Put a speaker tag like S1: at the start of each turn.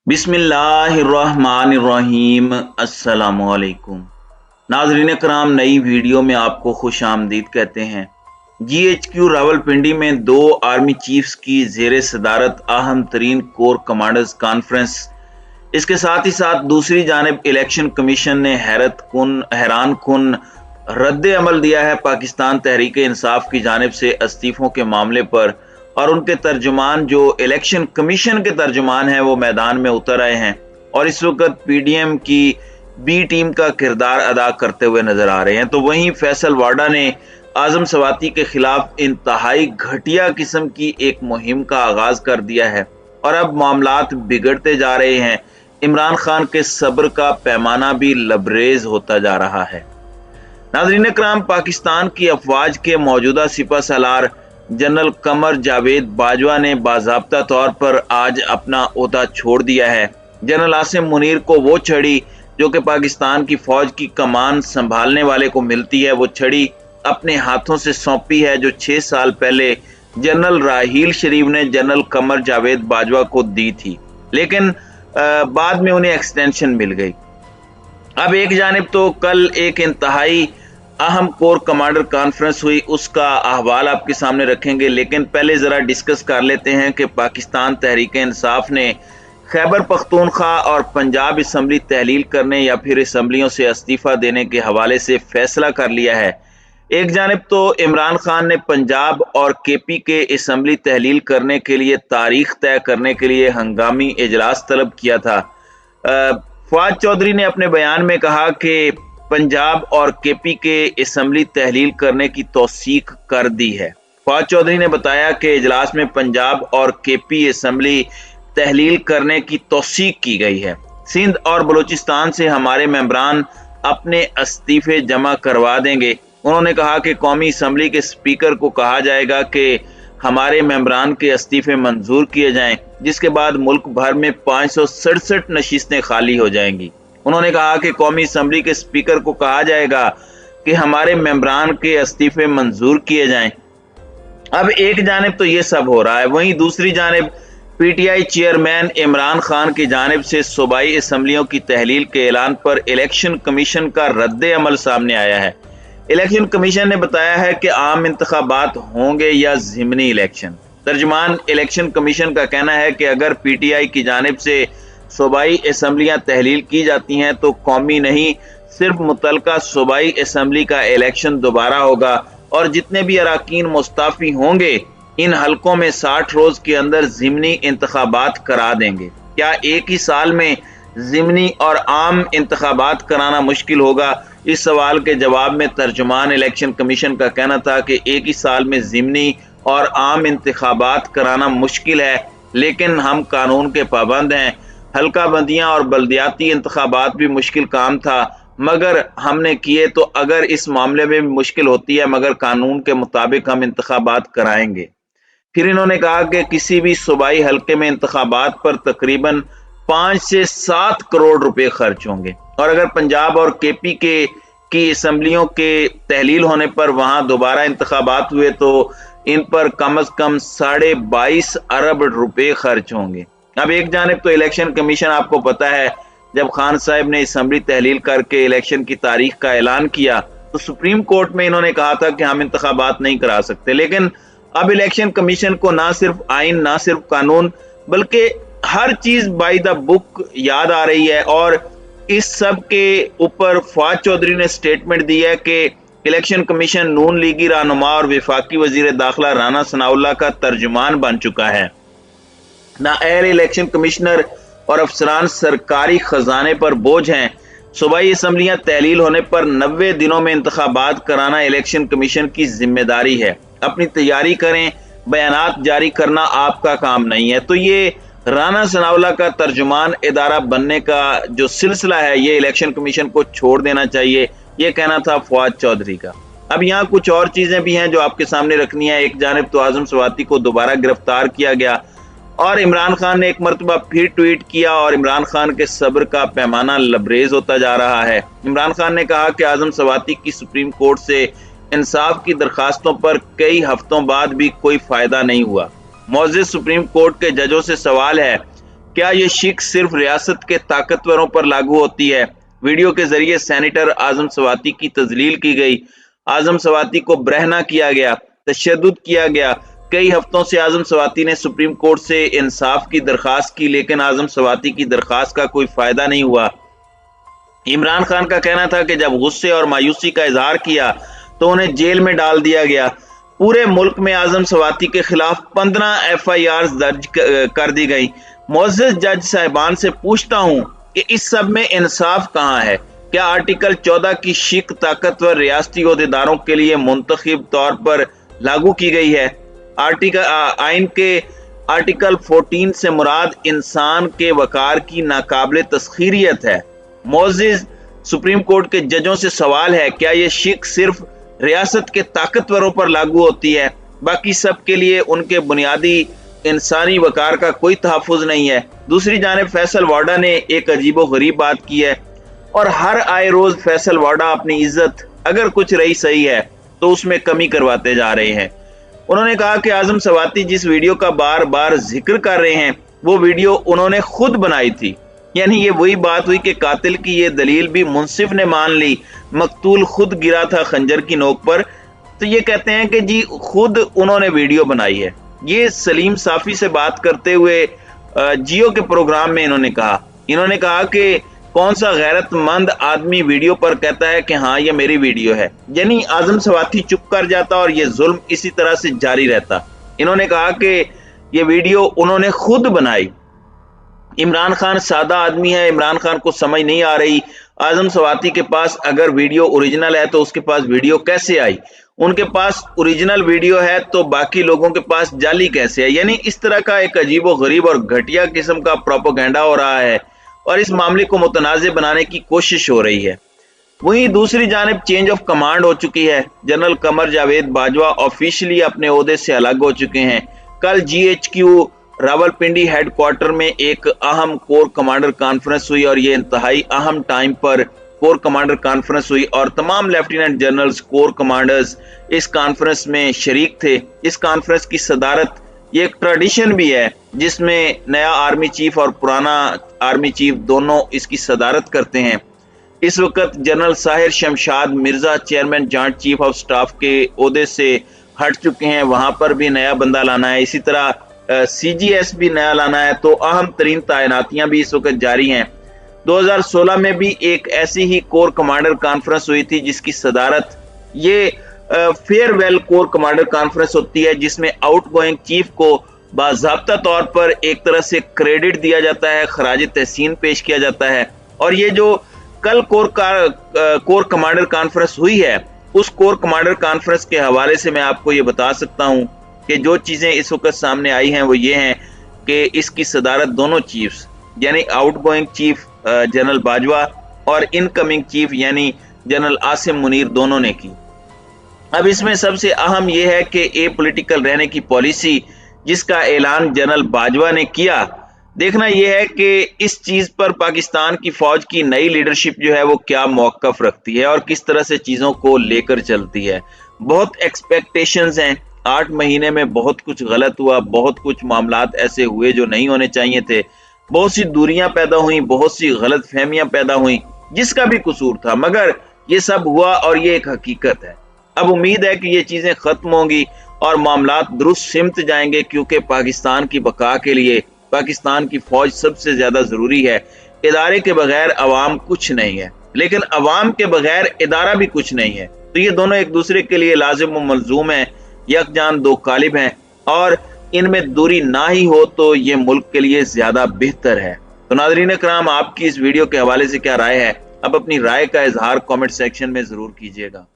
S1: बिस्मिल्लाहिर्रहमानिर्रहीम। अस्सलामुअलैकुम नाज़रीन कराम, नई वीडियो में आपको खुश आमदीद कहते हैं। GHQ रावलपिंडी में दो आर्मी चीफ्स की ज़ेरे सदारत अहम तरीन कोर कमांडर्स कॉन्फ्रेंस। इसके साथ ही साथ दूसरी जानिब इलेक्शन कमीशन ने हैरान कुन रद्द अमल दिया है पाकिस्तान तहरीक इंसाफ की जानिब से इस्तीफों के मामले पर, और उनके तर्जुमान जो इलेक्शन कमीशन के तर्जुमान हैं वो मैदान में उतर आए हैं और इस वक्त PDM की बी टीम का किरदार अदा करते हुए नजर आ रहे हैं। तो वहीं फैसल वाडा ने आजम सवाती के खिलाफ इंतहाई घटिया किस्म की एक मुहिम का आगाज कर दिया है और अब मामलात बिगड़ते जा रहे हैं। इमरान खान के सब्र का पैमाना भी लबरेज होता जा रहा है। नाज़रीन कराम, पाकिस्तान की अफवाज के मौजूदा सिपह सालार जनरल कमर जावेद बाजवा ने बाज़ाब्ता तौर पर आज अपना ओहदा छोड़ दिया है। जनरल आसिम मुनीर को वो छड़ी जो कि पाकिस्तान की फौज की कमान संभालने वाले को मिलती है, वो छड़ी अपने हाथों से सौंपी है जो 6 साल पहले जनरल राहील शरीफ ने जनरल कमर जावेद बाजवा को दी थी, लेकिन बाद में उन्हें एक्सटेंशन मिल गई। अब एक जानिब तो कल एक इंतहाई अहम कोर कमांडर कॉन्फ्रेंस हुई, उसका अहवाल आपके सामने रखेंगे, लेकिन पहले ज़रा डिस्कस कर लेते हैं कि पाकिस्तान तहरीक इंसाफ ने खैबर पख्तूनख्वा और पंजाब असम्बली तहलील करने या फिर असम्बलियों से इस्तीफ़ा देने के हवाले से फैसला कर लिया है। एक जानिब तो इमरान खान ने पंजाब और KP के असम्बली तहलील करने के लिए तारीख तय करने के लिए हंगामी इजलास तलब किया था। फवाद चौधरी ने अपने बयान में कहा कि पंजाब और KP के असम्बली तहलील करने की तौसीक कर दी है। फवाद चौधरी ने बताया कि इजलास में पंजाब और KP असम्बली तहलील करने की तौसीक की गई है। सिंध और बलूचिस्तान से हमारे मेंबरान अपने इस्तीफे जमा करवा देंगे। उन्होंने कहा कि कौमी असम्बली के स्पीकर को कहा जाएगा कि हमारे मेंबरान के इस्तीफे मंजूर किए जाएं, जिसके बाद मुल्क भर में 567 नशिस्तें खाली हो जाएंगी। उन्होंने कहा कि कौमी असम्बली के स्पीकर को कहा जाएगा कि हमारे मेंबरान के इस्तीफे मंजूर किए जाएं। अब एक जानिब तो ये सब हो रहा है, वहीं दूसरी जानिब PTI चेयरमैन इमरान खान की जानिब से सूबाई असम्बलियों की तहलील के ऐलान पर इलेक्शन कमीशन का रद्द अमल सामने आया है। इलेक्शन कमीशन ने बताया है कि आम इंतखाबात होंगे या ज़िमनी इलेक्शन। तर्जुमान इलेक्शन कमीशन का कहना है कि अगर PTI की जानिब से सूबाई असम्बलियाँ तहलील की जाती हैं तो कौमी नहीं, सिर्फ मुतलका सूबाई असम्बली का इलेक्शन दोबारा होगा और जितने भी अराकीन मुस्ताफ़ी होंगे इन हलकों में 60 रोज के अंदर ज़िमनी इंतखाबात करा देंगे। क्या एक ही साल में ज़िमनी और आम इंतखाबात कराना मुश्किल होगा? इस सवाल के जवाब में तर्जुमान इलेक्शन कमीशन का कहना था कि एक ही साल में ज़िमनी और आम इंतखाबात कराना मुश्किल है, लेकिन हम कानून के पाबंद हैं। हल्का बंदियां और बल्दियाती इंतखाबात भी मुश्किल काम था मगर हमने किए, तो अगर इस मामले में भी मुश्किल होती है मगर कानून के मुताबिक हम इंतखाबात कराएंगे। फिर इन्होंने कहा कि किसी भी सूबाई हल्के में इंतखाबात पर तकरीबन 5 से 7 करोड़ रुपए खर्च होंगे और अगर पंजाब और KP की असम्बलियों के तहलील होने पर वहां दोबारा इंतखाबात हुए तो इन पर कम से कम 22.5 अरब रुपए खर्च होंगे। अब एक जानिब तो इलेक्शन कमीशन, आपको पता है जब खान साहब ने असम्बली तहलील करके इलेक्शन की तारीख का ऐलान किया तो सुप्रीम कोर्ट में इन्होंने कहा था कि हम इंतखाबात नहीं करा सकते, लेकिन अब इलेक्शन कमीशन को ना सिर्फ आइन, ना सिर्फ कानून, बल्कि हर चीज बाय द बुक याद आ रही है। और इस सब के ऊपर फवाद चौधरी ने स्टेटमेंट दी है कि इलेक्शन कमीशन नून लीगी रहनुमा और वफाकी वजीर दाखिला राना सनाउल्लाह का तर्जुमान बन चुका है। नाअहल इलेक्शन कमिश्नर और अफसरान सरकारी खजाने पर बोझ हैं। सूबाई असम्बलियां तहलील होने पर 90 दिनों में इंतखाबात कराना इलेक्शन कमीशन की जिम्मेदारी है। अपनी तैयारी करें, बयानात जारी करना आपका काम नहीं है। तो ये राना सनाउल्लाह का तर्जुमान इदारा बनने का जो सिलसिला है ये इलेक्शन कमीशन को छोड़ देना चाहिए, ये कहना था फवाद चौधरी का। अब यहाँ कुछ और चीजें भी हैं जो आपके सामने रखनी है। एक जानिब तो आजम सवाती को दोबारा गिरफ्तार किया गया और इमरान खान ने एक मरतबा फिर ट्वीट किया और इमरान खान के सब्र का पैमाना लबरेज होता जा रहा है। इमरान खान ने कहा कि आजम सवाती की सुप्रीम कोर्ट से इंसाफ की दरखास्तों पर कई हफ्तों बाद भी कोई फायदा नहीं हुआ। मौजूद सुप्रीम कोर्ट के जजों से सवाल है क्या ये शिक सिर्फ रियासत के ताकतवरों पर लागू होती है? वीडियो के जरिए सेनेटर आजम सवाती की तजलील की गई। आजम सवाती को बरहना किया गया, तशद्दुद किया गया। कई हफ्तों से आजम सवाती ने सुप्रीम कोर्ट से इंसाफ की दरखास्त की, लेकिन आजम सवाती की दरखास्त का कोई फायदा नहीं हुआ। इमरान खान का कहना था कि जब गुस्से और मायूसी का इजहार किया तो उन्हें जेल में डाल दिया गया। पूरे मुल्क में आजम सवाती के खिलाफ 15 FIR दर्ज कर दी गई। मुअज़्ज़ज़ जज साहिबान से पूछता हूं कि इस सब में इंसाफ कहां है? क्या आर्टिकल 14 की शिक ताकतवर रियासती ओहदेदारों के लिए मुंतखब तौर पर लागू की गई है? आइन के आर्टिकल 14 से मुराद इंसान के वकार की नाकाबिल तस्खीरियत है। मुअज़्ज़िज़, सुप्रीम कोर्ट के जजों से सवाल है, क्या ये शिक सिर्फ रियासत के ताकतवरों पर लागू होती है? बाकी सब के लिए उनके बुनियादी इंसानी वकार का कोई तहफ़्फ़ुज़ नहीं है। दूसरी जानिब फैसल वाडा ने एक अजीबो गरीब बात की है और हर आए रोज फैसल वाडा अपनी इज्जत अगर कुछ रही सही है तो उसमें कमी करवाते जा रहे हैं। उन्होंने कहा कि आजम सवाती जिस वीडियो का बार बार जिक्र कर रहे हैं वो वीडियो उन्होंने खुद बनाई थी। यानी ये वही बात हुई कि कातिल की ये दलील भी मुंसिफ ने मान ली, मकतूल खुद गिरा था खंजर की नोक पर, तो ये कहते हैं कि जी खुद उन्होंने वीडियो बनाई है। ये सलीम साफी से बात करते हुए जियो के प्रोग्राम में इन्होंने कहा कि कौन सा गैरतमंद आदमी वीडियो पर कहता है कि हाँ ये मेरी वीडियो है। यानी आजम सवाती चुप कर जाता और ये जुल्म इसी तरह से जारी रहता। इन्होंने कहा कि ये वीडियो उन्होंने खुद बनाई। इमरान खान सादा आदमी है, इमरान खान को समझ नहीं आ रही आजम सवाती के पास अगर वीडियो ओरिजिनल है तो उसके पास वीडियो कैसे आई? उनके पास ओरिजिनल वीडियो है तो बाकी लोगों के पास जाली कैसे है? यानी इस तरह का एक अजीबो गरीब और घटिया किस्म का प्रोपेगेंडा हो रहा है और इस मामले को मुतनाज़े बनाने की कोशिश हो रही है। वहीं दूसरी जानिब चेंज ऑफ कमांड हो चुकी है। जनरल कमर जावेद बाजवा ऑफिशियली अपने ओहदे से अलग हो चुके हैं। कल GHQ रावलपिंडी हेडक्वार्टर में एक अहम कोर कमांडर कॉन्फ्रेंस हुई और ये इंतहाई अहम टाइम पर कोर कमांडर कॉन्फ्रेंस हुई और तमाम लेफ्टिनेंट जनरल्स, कोर कमांडर्स इस कॉन्फ्रेंस में शरीक थे। इस कॉन्फ्रेंस की सदारत, ये एक ट्रेडिशन भी है जिसमें नया आर्मी चीफ और पुराना आर्मी चीफ दोनों इसकी सदारत करते हैं। इस वक्त general Sahir Shamshad Mirza chairman joint chief of staff के ओहदे से हट चुके हैं, वहां पर भी नया बंदा लाना है। इसी तरह CGS भी नया लाना है। तो अहम तरीन तैनातियां भी इस वक्त जारी हैं। 2016 में भी एक ऐसी ही कोर कमांडर कॉन्फ्रेंस हुई थी जिसकी सदारत ये फेयरवेल कोर कमांडर कॉन्फ्रेंस होती है, जिसमें आउटगोइंग चीफ को बाज़ाब्ता तौर पर एक तरह से क्रेडिट दिया जाता है, खराज तहसीन पेश किया जाता है। और ये जो कल कोर कमांडर कॉन्फ्रेंस हुई है उस कोर कमांडर कॉन्फ्रेंस के हवाले से मैं आपको ये बता सकता हूं कि जो चीजें इस वक्त सामने आई हैं वो ये हैं कि इसकी सदारत दोनों चीफ्स यानी आउटगोइंग चीफ जनरल बाजवा और इनकमिंग चीफ यानी जनरल आसिम मुनीर दोनों ने की। अब इसमें सबसे अहम यह है कि ए पॉलिटिकल रहने की पॉलिसी जिसका ऐलान जनरल बाजवा ने किया, देखना यह है कि इस चीज पर पाकिस्तान की फौज की नई लीडरशिप जो है वो क्या मौकफ रखती है और किस तरह से चीजों को लेकर चलती है। बहुत एक्सपेक्टेशंस हैं, 8 महीने में बहुत कुछ गलत हुआ, बहुत कुछ मामलात ऐसे हुए जो नहीं होने चाहिए थे, बहुत सी दूरियां पैदा हुई, बहुत सी गलत फहमियां पैदा हुई, जिसका भी कसूर था, मगर ये सब हुआ और ये एक हकीकत है। अब उम्मीद है कि ये चीजें खत्म होंगी और मामलात दुरुस्त सिमत जाएंगे, क्योंकि पाकिस्तान की बका के लिए पाकिस्तान की फौज सबसे ज्यादा जरूरी है। इदारे के बगैर अवाम कुछ नहीं है, लेकिन अवाम के बगैर इदारा भी कुछ नहीं है। तो ये दोनों एक दूसरे के लिए लाजिम व मलजूम है, यकजान दो कालिब हैं और इनमें दूरी ना ही हो तो ये मुल्क के लिए ज्यादा बेहतर है। तो नाज़रीन इकराम, आपकी इस वीडियो के हवाले से क्या राय है? अब अपनी राय का इजहार कमेंट सेक्शन में जरूर कीजिएगा।